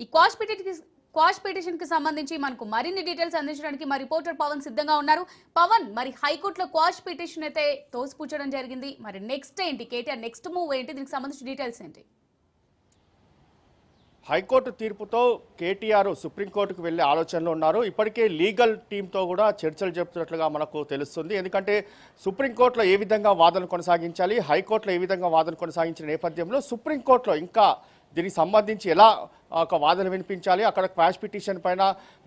ఈ quash petition కి సంబంధించి మనకు మరిన్ని డీటెయిల్స్ అందించడానికి మా రిపోర్టర్ పవన్ సిద్ధంగా ఉన్నారు. పవన్, మరి హైకోర్టులో క్వాష్ పిటిషన్ అయితే తోసిపుచ్చడం జరిగింది. మరి నెక్స్ట్ ఏంటి, కేటీఆర్ నెక్స్ట్ మూవ్ ఏంటి, దీనికి సంబంధించిన డీటెయిల్స్ ఏంటి? హైకోర్టు తీర్పుతో కేటీఆర్ సుప్రీంకోర్టుకు వెళ్లే ఆలోచనలో ఉన్నారు. ఇప్పటికే లీగల్ టీంతో కూడా చర్చలు జరుపుతున్నట్లుగా మనకు తెలుస్తుంది. ఎందుకంటే సుప్రీంకోర్టులో ఏ విధంగా వాదనలు కొనసాగించాలి, హైకోర్టులో ఏ విధంగా వాదన కొనసాగించిన నేపథ్యంలో సుప్రీంకోర్టులో ఇంకా దీనికి సంబంధించి ఎలా ఒక వాదన వినిపించాలి, అక్కడ క్వాష్ పిటిషన్ పైన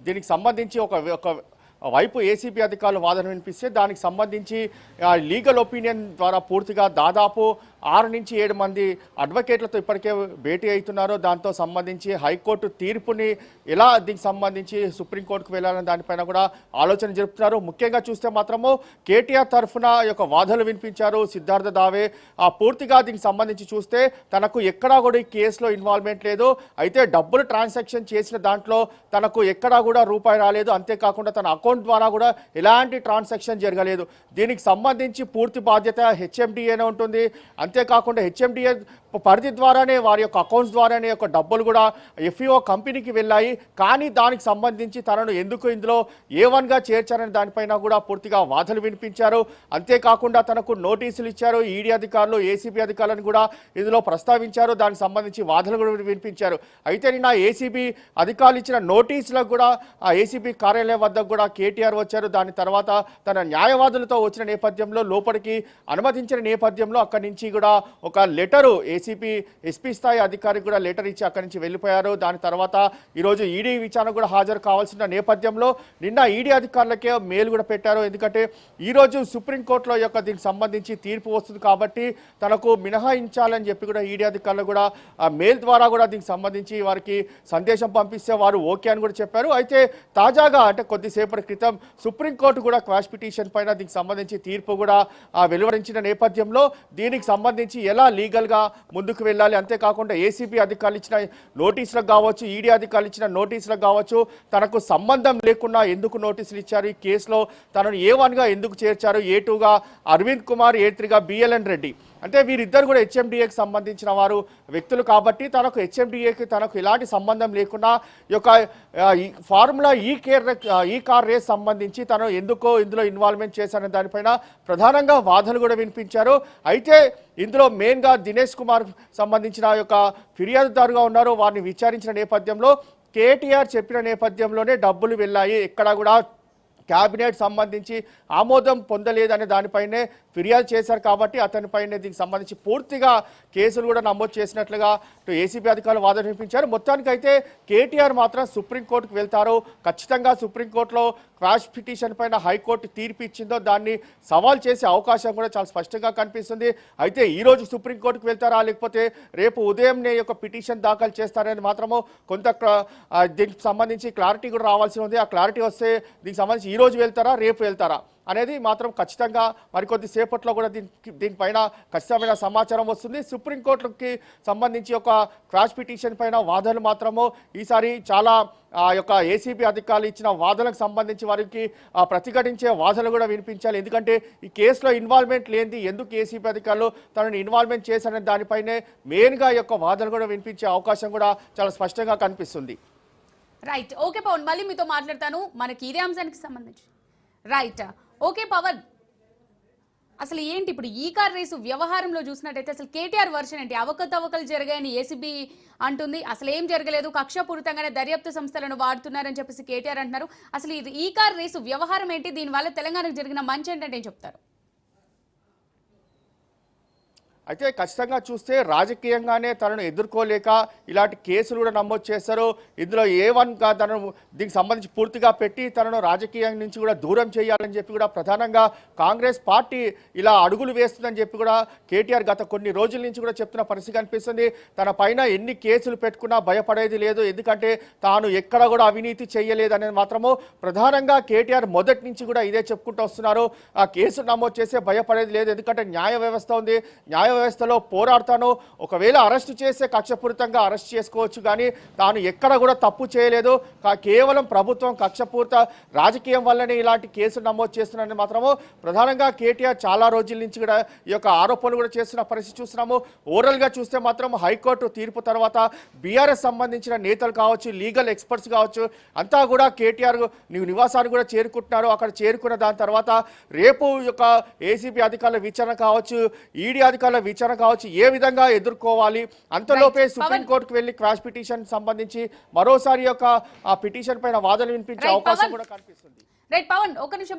దీనికి సంబంధించి ఒక వైపు ఏసీబీ అధికారులు వాదన వినిపిస్తే దానికి సంబంధించి లీగల్ ఒపీనియన్ ద్వారా పూర్తిగా దాదాపు 6 నుంచి 7 మంది అడ్వకేట్లతో ఇప్పటికే భేటీ అవుతున్నారు. దాంతో సంబంధించి హైకోర్టు తీర్పుని ఎలా దీనికి సంబంధించి సుప్రీంకోర్టుకు వెళ్ళాలని దానిపైన కూడా ఆలోచన జరుపుతున్నారు. ముఖ్యంగా చూస్తే మాత్రము కేటీఆర్ తరఫున యొక్క వాదనలు వినిపించారు సిద్ధార్థ దావే. పూర్తిగా దీనికి సంబంధించి చూస్తే తనకు ఎక్కడా కూడా ఈ కేసులో ఇన్వాల్వ్మెంట్ లేదు, అయితే డబ్బులు ట్రాన్సాక్షన్ చేసిన దాంట్లో తనకు ఎక్కడా కూడా రూపాయి రాలేదు, అంతేకాకుండా తన అకౌంట్ ద్వారా కూడా ఎలాంటి ట్రాన్సాక్షన్ జరగలేదు. దీనికి సంబంధించి పూర్తి బాధ్యత హెచ్ఎండిఏనే ఉంటుంది. అంతేకాకుండా హెచ్ఎండిఏ పరిధి ద్వారానే వారి యొక్క అకౌంట్స్ ద్వారానే యొక్క డబ్బులు కూడా ఎఫ్ఈఓ కంపెనీకి వెళ్ళాయి. కానీ దానికి సంబంధించి తనను ఎందుకు ఇందులో A1గా చేర్చారని దానిపైన కూడా పూర్తిగా వాదనలు వినిపించారు. అంతేకాకుండా తనకు నోటీసులు ఇచ్చారు ఈడీ అధికారులు, ఏసీబీ అధికారులను కూడా ఇందులో ప్రస్తావించారు. దానికి సంబంధించి వాదనలు కూడా వినిపించారు. అయితే నిన్న ఏసీబీ అధికారులు ఇచ్చిన నోటీసులకు కూడా ఆ ఏసీబీ కార్యాలయం వద్దకు కూడా కేటీఆర్ వచ్చారు. దాని తర్వాత తన న్యాయవాదులతో వచ్చిన నేపథ్యంలో లోపలికి అనుమతించిన నేపథ్యంలో అక్కడి నుంచి కూడా ఒక లెటరు ఎస్పీ స్థాయి అధికారికి కూడా లెటర్ ఇచ్చి అక్కడి నుంచి వెళ్ళిపోయారు. దాని తర్వాత ఈరోజు ఈడీ విచారణ కూడా హాజరు కావాల్సిన నేపథ్యంలో నిన్న ఈడీ అధికారులకే మెయిల్ కూడా పెట్టారు. ఎందుకంటే ఈరోజు సుప్రీంకోర్టులో యొక్క దీనికి సంబంధించి తీర్పు వస్తుంది కాబట్టి తనకు మినహాయించాలని చెప్పి కూడా ఈడీ అధికారులు కూడా మెయిల్ ద్వారా కూడా దీనికి సంబంధించి వారికి సందేశం పంపిస్తే వారు ఓకే అని కూడా చెప్పారు. అయితే తాజాగా అంటే కొద్దిసేపటి క్రితం సుప్రీంకోర్టు కూడా క్వాష్ పిటిషన్ పైన దీనికి సంబంధించి తీర్పు కూడా వెలువరించిన నేపథ్యంలో దీనికి సంబంధించి ఎలా లీగల్గా ముందుకు వెళ్ళాలి, అంతేకాకుండా ఏసీబీ అధికారులు ఇచ్చిన నోటీసులకు కావచ్చు, ఈడీ అధికారులు ఇచ్చిన నోటీసులకు కావచ్చు, తనకు సంబంధం లేకుండా ఎందుకు నోటీసులు ఇచ్చారు, ఈ కేసులో తనను A1గా ఎందుకు చేర్చారు, A2గా అరవింద్ కుమార్, A3గా బిఎల్ఎన్ రెడ్డి, అంటే వీరిద్దరు కూడా హెచ్ఎండిఏకి సంబంధించిన వారు వ్యక్తులు కాబట్టి తనకు హెచ్ఎండిఏకి తనకు ఎలాంటి సంబంధం లేకుండా ఈ యొక్క ఫార్ములా ఈ కార్ రేస్ సంబంధించి తను ఎందుకో ఇందులో ఇన్వాల్వ్మెంట్ చేశారనే దానిపైన ప్రధానంగా వాదనలు కూడా వినిపించారు. అయితే ఇందులో మెయిన్గా దినేష్ కుమార్ సంబంధించిన యొక్క ఫిర్యాదుదారుగా ఉన్నారు. వారిని విచారించిన నేపథ్యంలో కేటీఆర్ చెప్పిన నేపథ్యంలోనే డబ్బులు వెళ్ళాయి, ఎక్కడా కూడా క్యాబినెట్ సంబంధించి ఆమోదం పొందలేదనే దానిపైనే ఫిర్యాదు చేశారు కాబట్టి అతనిపైనే దీనికి సంబంధించి పూర్తిగా కేసులు కూడా నమోదు చేసినట్లుగా ఏసీబీ అధికారులు వాదన వినిపించారు. మొత్తానికైతే కేటీఆర్ మాత్రం సుప్రీంకోర్టుకు వెళ్తారు. ఖచ్చితంగా సుప్రీంకోర్టులో క్వాష్ పిటిషన్ పైన హైకోర్టు తీర్పు ఇచ్చిందో దాన్ని సవాల్ చేసే అవకాశం కూడా చాలా స్పష్టంగా కనిపిస్తుంది. అయితే ఈరోజు సుప్రీంకోర్టుకు వెళ్తారా లేకపోతే రేపు ఉదయంనే యొక్క పిటిషన్ దాఖలు చేస్తారని మాత్రము కొంత దీనికి సంబంధించి క్లారిటీ కూడా రావాల్సి ఉంది. ఆ క్లారిటీ వస్తే దీనికి సంబంధించి ఈరోజు వెళ్తారా రేపు వెళ్తారా అనేది మాత్రం ఖచ్చితంగా మరికొద్ది సేపట్లో కూడా దీనిపైన ఖచ్చితమైన సమాచారం వస్తుంది. సుప్రీంకోర్టుకి సంబంధించి ఒక క్వాష్ పిటిషన్ పైన వాదనలు మాత్రము ఈసారి చాలా యొక్క ఏసీబీ అధికారులు ఇచ్చిన వాదనలకు సంబంధించి వారికి ప్రతిఘటించే వాదనలు కూడా వినిపించాలి. ఎందుకంటే ఈ కేసులో ఇన్వాల్వ్మెంట్ లేనిది ఎందుకు ఏసీబీ అధికారులు తనను ఇన్వాల్వ్మెంట్ చేశారనే దానిపైనే మెయిన్గా యొక్క వాదనలు కూడా వినిపించే అవకాశం కూడా చాలా స్పష్టంగా కనిపిస్తుంది. రైట్, ఓకే పవన్, మళ్ళీ మీతో మాట్లాడతాను మనకి ఇదే అంశానికి సంబంధించి. రైట్, ఓకే పవన్, అసలు ఏంటి ఇప్పుడు ఈ కార్ రేసు వ్యవహారంలో చూసినట్టయితే అసలు కేటీఆర్ వర్షన్ ఏంటి? అవకతవకలు జరిగాయని ఏసీబీ అంటుంది, అసలు ఏం జరగలేదు, కక్షపూరితంగానే దర్యాప్తు సంస్థలను వాడుతున్నారని చెప్పేసి కేటీఆర్ అంటున్నారు. అసలు ఈ కార్ రేసు వ్యవహారం ఏంటి, దీనివల్ల తెలంగాణకు జరిగిన మంచి ఏంటంటే ఏం చెప్తారు? అయితే ఖచ్చితంగా చూస్తే రాజకీయంగానే తనను ఎదుర్కోలేక ఇలాంటి కేసులు కూడా నమోదు చేశారు. ఇందులో A1గా తనను దీనికి సంబంధించి పూర్తిగా పెట్టి తనను రాజకీయం నుంచి కూడా దూరం చేయాలని చెప్పి కూడా ప్రధానంగా కాంగ్రెస్ పార్టీ ఇలా అడుగులు వేస్తుందని చెప్పి కూడా కేటీఆర్ గత కొన్ని రోజుల నుంచి కూడా చెప్తున్న పరిస్థితి కనిపిస్తుంది. తన పైన ఎన్ని కేసులు పెట్టుకున్నా భయపడేది లేదు, ఎందుకంటే తాను ఎక్కడ కూడా అవినీతి చేయలేదు అనేది మాత్రము ప్రధానంగా కేటీఆర్ మొదటి నుంచి కూడా ఇదే చెప్పుకుంటూ వస్తున్నారు. ఆ కేసు నమోదు చేసే భయపడేది లేదు, ఎందుకంటే న్యాయ వ్యవస్థ ఉంది, న్యాయ వ్యవస్థలో పోరాడతాను, ఒకవేళ అరెస్ట్ చేస్తే కక్షపూరితంగా అరెస్ట్ చేసుకోవచ్చు, కానీ తాను ఎక్కడ కూడా తప్పు చేయలేదు, కేవలం ప్రభుత్వం కక్షపూరిత రాజకీయం వల్లనే ఇలాంటి కేసులు నమోదు చేస్తున్నారని మాత్రము ప్రధానంగా కేటీఆర్ చాలా రోజుల నుంచి కూడా ఈ యొక్క ఆరోపణలు కూడా చేస్తున్న పరిస్థితి చూస్తున్నాము. ఓవరాల్గా చూస్తే మాత్రం హైకోర్టు తీర్పు తర్వాత బీఆర్ఎస్ సంబంధించిన నేతలు కావచ్చు, లీగల్ ఎక్స్పర్ట్స్ కావచ్చు, అంతా కూడా కేటీఆర్ నివాసాన్ని కూడా చేరుకుంటున్నారు. అక్కడ చేరుకున్న దాని తర్వాత రేపు యొక్క ఏసీబీ అధికారుల విచారణ కావచ్చు, ఈడీ అధికారుల విచారణ కావచ్చు, ఏ విధంగా ఎదుర్కోవాలి, అంతలోపే సుప్రీంకోర్టుకు వెళ్ళి క్వాష్ పిటిషన్ సంబంధించి మరోసారి యొక్క ఆ పిటిషన్ పైన వాదనలు వినిపించే అవకాశం కూడా కనిపిస్తుంది. రైట్ పవన్, ఒక నిమిషం.